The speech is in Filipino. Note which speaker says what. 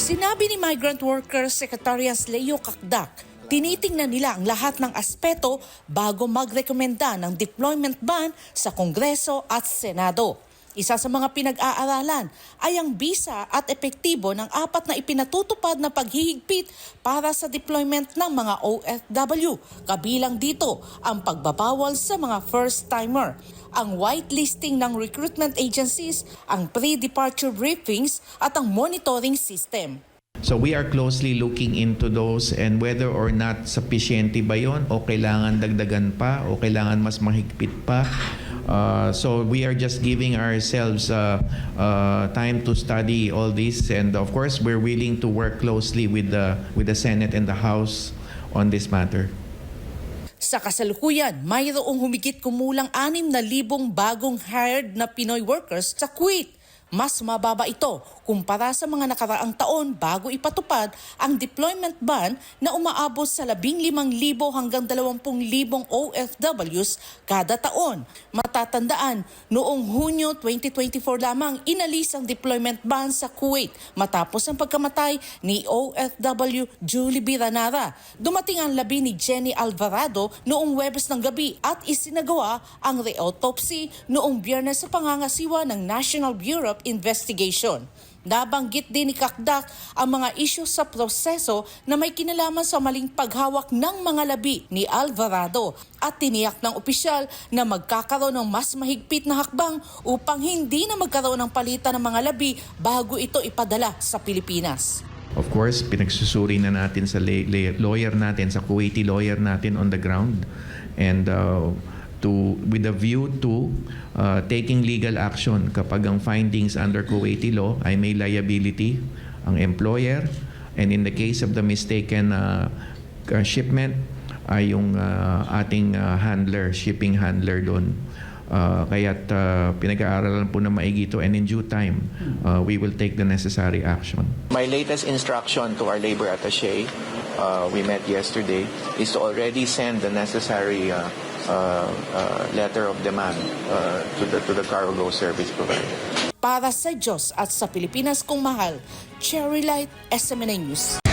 Speaker 1: Sinabi ni Migrant Workers Secretariat Leo Kakdak, tinitingnan nila ang lahat ng aspeto bago magrekomenda ng deployment ban sa Kongreso at Senado. Isa sa mga pinag-aaralan ay ang bisa at epektibo ng 4 na ipinatutupad na paghihigpit para sa deployment ng mga OFW. Kabilang dito ang pagbabawal sa mga first-timer, ang whitelisting ng recruitment agencies, ang pre-departure briefings at ang monitoring system.
Speaker 2: So we are closely looking into those and whether or not sufficient ba yun o kailangan dagdagan pa o kailangan mas mahigpit pa. So we are just giving ourselves time to study all this, and of course we're willing to work closely with the Senate and the House on this matter.
Speaker 1: Sa kasalukuyan, mayroong humigit kumulang 6,000 bagong hired na Pinoy workers sa Kuwait. Mas mababa ito kumpara sa mga nakaraang taon bago ipatupad ang deployment ban na umaabot sa 15,000 hanggang 20,000 OFWs kada taon. Matatandaan, noong Hunyo 2024 lamang inalis ang deployment ban sa Kuwait matapos ang pagkamatay ni OFW Julie Biranara. Dumating ang labi ni Jenny Alvarado noong Huwebes ng gabi at isinagawa ang re-autopsy noong Biyernes sa pangangasiwa ng National Bureau of Investigation. Nabanggit din ni Kakdak ang mga isyu sa proseso na may kinalaman sa maling paghawak ng mga labi ni Alvarado at tiniyak ng opisyal na magkakaroon ng mas mahigpit na hakbang upang hindi na magkaroon ng palitan ng mga labi bago ito ipadala sa Pilipinas.
Speaker 2: Of course, pinagsusuri na natin sa lawyer natin, sa Kuwaiti lawyer natin on the ground, and with a view to taking legal action kapag ang findings under Kuwaiti law ay may liability ang employer, and in the case of the mistaken shipment ay yung ating shipping handler doon. Kaya't pinag-aaralan po na maigi ito, and in due time we will take the necessary action.
Speaker 3: My latest instruction to our labor attaché, we met yesterday, is to already send the necessary letter of demand to the cargo service provider.
Speaker 1: Para sa Diyos at sa Pilipinas kong mahal, Cherry Light, SMNA News.